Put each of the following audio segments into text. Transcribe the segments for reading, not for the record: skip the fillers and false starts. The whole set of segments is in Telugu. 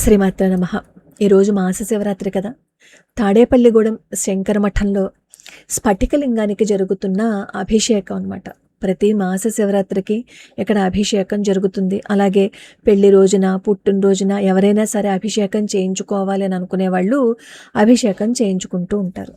శ్రీమాత్ర నమః. ఈరోజు మహాశివరాత్రి కదా. తాడేపల్లిగూడెం శంకర మఠంలో స్ఫటికలింగానికి జరుగుతున్న అభిషేకం అనమాట. ప్రతి మాస శివరాత్రికి ఇక్కడ అభిషేకం జరుగుతుంది. అలాగే పెళ్లి రోజున, పుట్టినరోజున ఎవరైనా సరే అభిషేకం చేయించుకోవాలి అని అనుకునే వాళ్ళు అభిషేకం చేయించుకుంటూ ఉంటారు.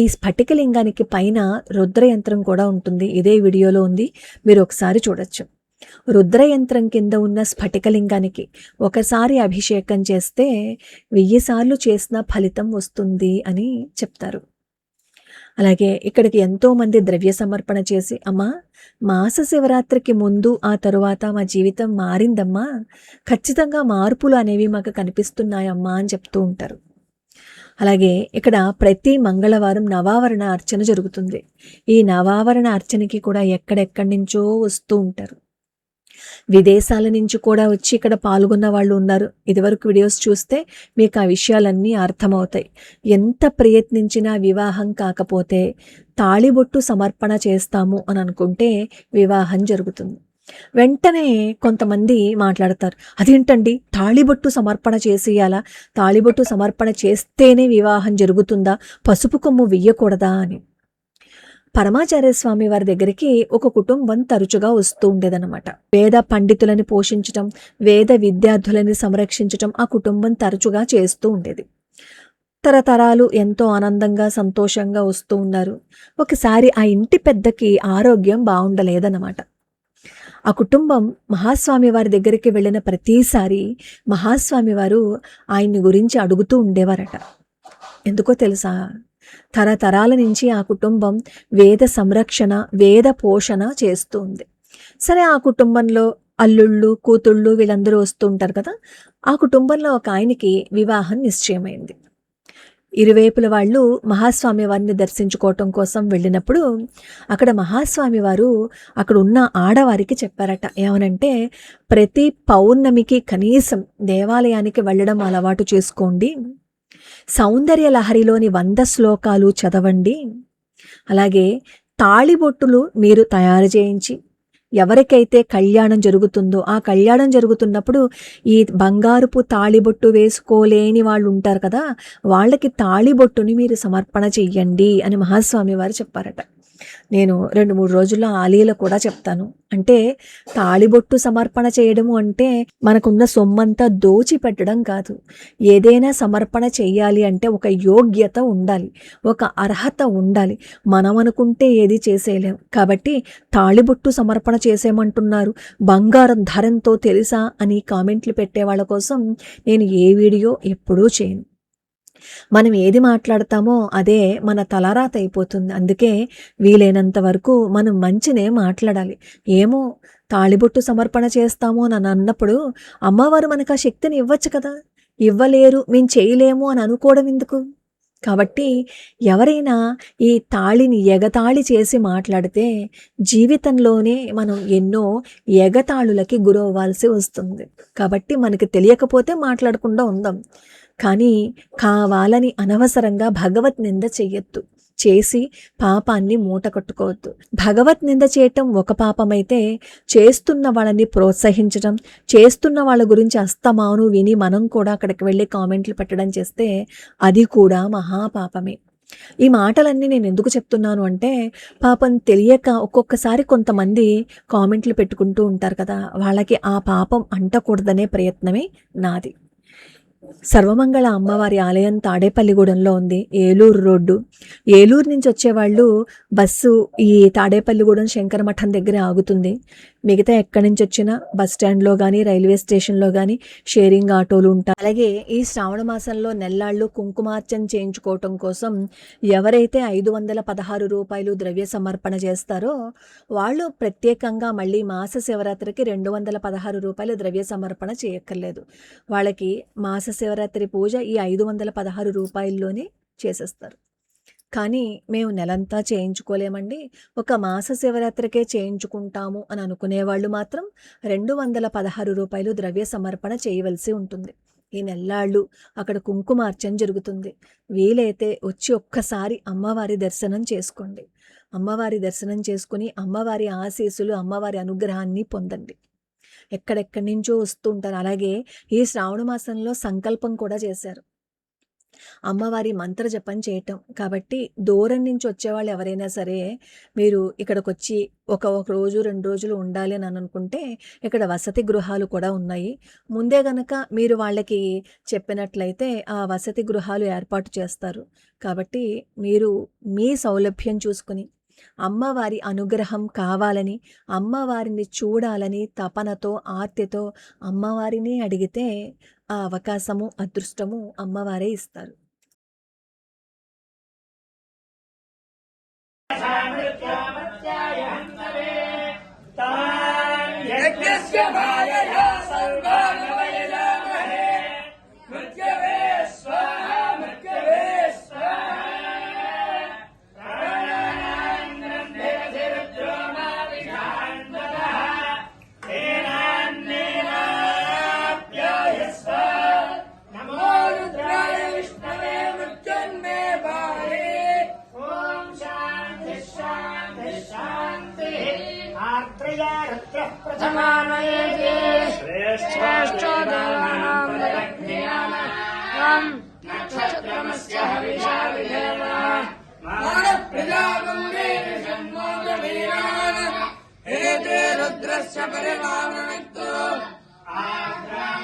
ఈ స్ఫటికలింగానికి పైన రుద్రయంత్రం కూడా ఉంటుంది. ఇదే వీడియోలో ఉంది, మీరు ఒకసారి చూడొచ్చు. రుద్రయంత్రం కింద ఉన్న స్ఫటికలింగానికి ఒకసారి అభిషేకం చేస్తే 1000 సార్లు చేసిన ఫలితం వస్తుంది అని చెప్తారు. అలాగే ఇక్కడికి ఎంతోమంది ద్రవ్య సమర్పణ చేసి, అమ్మా మాస శివరాత్రికి ముందు ఆ తరువాత మా జీవితం మారిందమ్మా, ఖచ్చితంగా మార్పులు అనేవి మాకు కనిపిస్తున్నాయమ్మా అని చెప్తూ ఉంటారు. అలాగే ఇక్కడ ప్రతి మంగళవారం నవావరణ అర్చన జరుగుతుంది. ఈ నవావరణ అర్చనకి కూడా ఎక్కడెక్కడి నుంచో వస్తూ ఉంటారు. విదేశాల నుంచి కూడా వచ్చి ఇక్కడ పాల్గొన్న వాళ్ళు ఉన్నారు. ఇదివరకు వీడియోస్ చూస్తే మీకు ఆ విషయాలన్నీ అర్థమవుతాయి. ఎంత ప్రయత్నించినా వివాహం కాకపోతే తాళిబొట్టు సమర్పణ చేస్తాము అని అనుకుంటే వివాహం జరుగుతుంది. వెంటనే కొంతమంది మాట్లాడతారు, అదేంటండి తాళిబొట్టు సమర్పణ చేసేయాలా, తాళిబొట్టు సమర్పణ చేస్తేనే వివాహం జరుగుతుందా, పసుపు కొమ్ము వెయ్యకూడదా అని. పరమాచార్య స్వామి వారి దగ్గరికి ఒక కుటుంబం తరచుగా వస్తూ ఉండేదన్నమాట. వేద పండితులని పోషించటం, వేద విద్యార్థులని సంరక్షించటం ఆ కుటుంబం తరచుగా చేస్తూ ఉండేది. తరతరాలు ఎంతో ఆనందంగా సంతోషంగా వస్తూ ఉన్నారు. ఒకసారి ఆ ఇంటి పెద్దకి ఆరోగ్యం బాగుండలేదన్నమాట. ఆ కుటుంబం మహాస్వామి వారి దగ్గరికి వెళ్ళిన ప్రతిసారి మహాస్వామి వారు ఆయన్ని గురించి అడుగుతూ ఉండేవారట. ఎందుకో తెలుసా, తరతరాల నుంచి ఆ కుటుంబం వేద సంరక్షణ, వేద పోషణ చేస్తూ ఉంది. సరే, ఆ కుటుంబంలో అల్లుళ్ళు, కూతుళ్ళు వీళ్ళందరూ వస్తూ ఉంటారు కదా. ఆ కుటుంబంలో ఒక ఆయనకి వివాహం నిశ్చయమైంది. ఇరువైపుల వాళ్ళు మహాస్వామి వారిని దర్శించుకోవటం కోసం వెళ్ళినప్పుడు అక్కడ మహాస్వామి వారు అక్కడ ఉన్న ఆడవారికి చెప్పారట. ఏమనంటే, ప్రతి పౌర్ణమికి కనీసం దేవాలయానికి వెళ్ళడం అలవాటు చేసుకోండి, సౌందర్య లహరిలోని 100 శ్లోకాలు చదవండి, అలాగే తాళిబొట్టులు మీరు తయారు చేయించి ఎవరికైతే కళ్యాణం జరుగుతుందో ఆ కళ్యాణం జరుగుతున్నప్పుడు ఈ బంగారుపు తాళిబొట్టు వేసుకోలేని వాళ్ళు ఉంటారు కదా, వాళ్ళకి తాళిబొట్టుని మీరు సమర్పణ చెయ్యండి అని మహాస్వామి వారు చెప్పారట. నేను 2-3 రోజుల్లో ఆలీలో కూడా చెప్తాను. అంటే తాళిబొట్టు సమర్పణ చేయడము అంటే మనకున్న సొమ్మంతా దోచి పెట్టడం కాదు. ఏదైనా సమర్పణ చెయ్యాలి అంటే ఒక యోగ్యత ఉండాలి, ఒక అర్హత ఉండాలి. మనం అనుకుంటే ఏది చేసేయలేం. కాబట్టి తాళిబొట్టు సమర్పణ చేసేయమంటున్నారు, బంగారం ధరంతో తెలుసా అని కామెంట్లు పెట్టే వాళ్ళ కోసం నేను ఏ వీడియో ఎప్పుడూ చేయను. మనం ఏది మాట్లాడతామో అదే మన తలరాత అయిపోతుంది. అందుకే వీలైనంత వరకు మనం మంచినే మాట్లాడాలి. ఏమో తాళిబొట్టు సమర్పణ చేస్తాము అని అన్నప్పుడు అమ్మవారు మనకు ఆ శక్తిని ఇవ్వచ్చు కదా. ఇవ్వలేరు, మేము చేయలేము అని అనుకోవడం ఎందుకు? కాబట్టి ఎవరైనా ఈ తాళిని ఎగతాళి చేసి మాట్లాడితే జీవితంలోనే మనం ఎన్నో ఎగతాళులకి గురవ్వాల్సి వస్తుంది. కాబట్టి మనకి తెలియకపోతే మాట్లాడకుండా ఉందాం, కానీ కావాలని అనవసరంగా భగవత్ నింద చెయ్యొద్దు. చేసి పాపాన్ని మూట కట్టుకోవద్దు. భగవత్ నింద చేయటం ఒక పాపమైతే, చేస్తున్న వాళ్ళని ప్రోత్సహించడం, చేస్తున్న వాళ్ళ గురించి అస్తమాను విని మనం కూడా అక్కడికి వెళ్ళి కామెంట్లు పెట్టడం చేస్తే అది కూడా మహాపాపమే. ఈ మాటలన్నీ నేను ఎందుకు చెప్తున్నాను అంటే, పాపం తెలియక ఒక్కొక్కసారి కొంతమంది కామెంట్లు పెట్టుకుంటూ ఉంటారు కదా, వాళ్ళకి ఆ పాపం అంటకూడదనే ప్రయత్నమే నాది. సర్వమంగళ అమ్మవారి ఆలయం తాడేపల్లిగూడెంలో ఉంది, ఏలూరు రోడ్డు. ఏలూరు నుంచి వచ్చేవాళ్ళు బస్సు ఈ తాడేపల్లిగూడెం శంకర మఠం దగ్గర ఆగుతుంది. మిగతా ఎక్కడి నుంచి వచ్చినా బస్ స్టాండ్లో కానీ రైల్వే స్టేషన్లో కానీ షేరింగ్ ఆటోలు ఉంటాయి. అలాగే ఈ శ్రావణ మాసంలో నెల్లాళ్ళు కుంకుమార్చన చేయించుకోవటం కోసం ఎవరైతే 516 రూపాయలు ద్రవ్య సమర్పణ చేస్తారో వాళ్ళు ప్రత్యేకంగా మళ్ళీ మాస శివరాత్రికి 216 రూపాయలు ద్రవ్య సమర్పణ చేయక్కర్లేదు. వాళ్ళకి మాస శివరాత్రి పూజ ఈ 516 రూపాయల్లోనే చేసేస్తారు. కానీ మేము నెలంతా చేయించుకోలేమండి, ఒక మాస శివరాత్రికే చేయించుకుంటాము అని అనుకునేవాళ్ళు మాత్రం 216 రూపాయలు ద్రవ్య సమర్పణ చేయవలసి ఉంటుంది. ఈ నెల్లాళ్ళు అక్కడ కుంకుమార్చన జరుగుతుంది. వీలైతే వచ్చి ఒక్కసారి అమ్మవారి దర్శనం చేసుకోండి. అమ్మవారి దర్శనం చేసుకుని అమ్మవారి ఆశీస్సులు, అమ్మవారి అనుగ్రహాన్ని పొందండి. ఎక్కడెక్కడి నుంచో వస్తూ ఉంటారు. అలాగే ఈ శ్రావణ మాసంలో సంకల్పం కూడా చేశారు, అమ్మవారి మంత్ర జపం చేయటం. కాబట్టి దూరం నుంచి వచ్చేవాళ్ళు ఎవరైనా సరే మీరు ఇక్కడికొచ్చి ఒక రోజు 2 రోజులు ఉండాలి అని అనుకుంటే ఇక్కడ వసతి గృహాలు కూడా ఉన్నాయి. ముందే గనక మీరు వాళ్ళకి చెప్పినట్లయితే ఆ వసతి గృహాలు ఏర్పాటు చేస్తారు. కాబట్టి మీరు మీ సౌలభ్యం చూసుకుని అమ్మవారి అనుగ్రహం కావాలని, అమ్మవారిని చూడాలని తపనతో, ఆర్తితో అమ్మవారిని అడిగితే ఆ అవకాశము, అదృష్టము అమ్మవారే ఇస్తారు.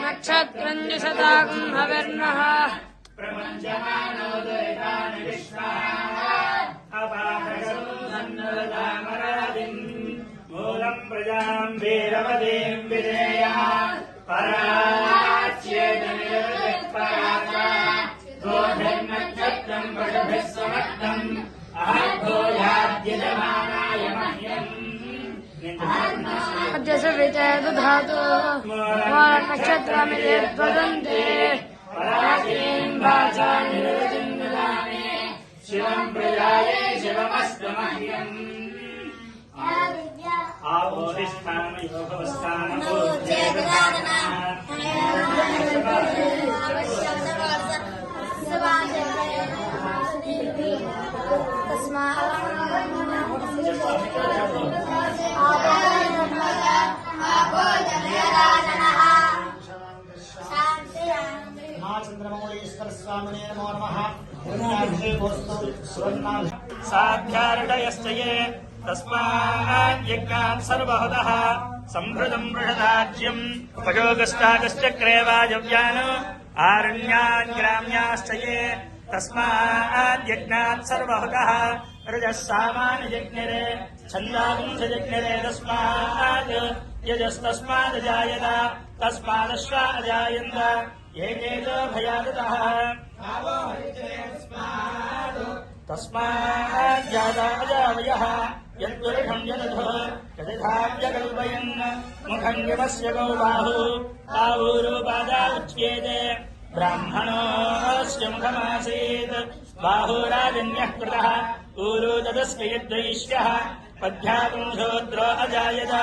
నక్షత్రం శతాకం హవిర్నః మూలం ప్రజాం వీరవదీం విజేయ పరాచ్యేదనిర్విత్పరాత్రం పశుభిः సమర్థం అహర్భూయాద్యజమానాయ మహ్యం అద్య సవితే దధాతు నక్షత్రమితి వదంతి పరాచీం వాచా నిరుతిం దదామి శివం ప్రజాయే శివమస్తు మహ్యం ఆపోధిష్టానయో చంద్రమౌళీశ్వర స్వామినే నమో నమః. సాధ్యారుడయశ్చయే తస్మాద్యజ్ఞాత్ సర్వహుతః సంభృతం బృహదాజ్యం ఉపయోగస్తాగశ్చక్రే వాయవ్యాన్ ఆరణ్యాన్ గ్రామ్యాశ్చయే తస్మాద్యజ్ఞాత్ సర్వహుతః రజः సామాన్యయజ్ఞరే ఛందాగుంసయజ్ఞరే తస్మాద్ యజస్తస్మాదజాయత తస్మాదశ్వా అజాయంత ఏకేజో భయాదతః తస్మాజ్జాతాజావయః యద్పురుషం యదధో యథావ్యకల్పయన్ ముఖం యమస్య గౌబాహు బాహూరూపాదా ఉచ్యేతే బ్రాహ్మణోస్య ముఖమాసీత్ బాహూరాజన్యః కృతః ఊరు తదస్య యద్వైశ్యః పద్భ్యాగుంశోద్రో అజాయత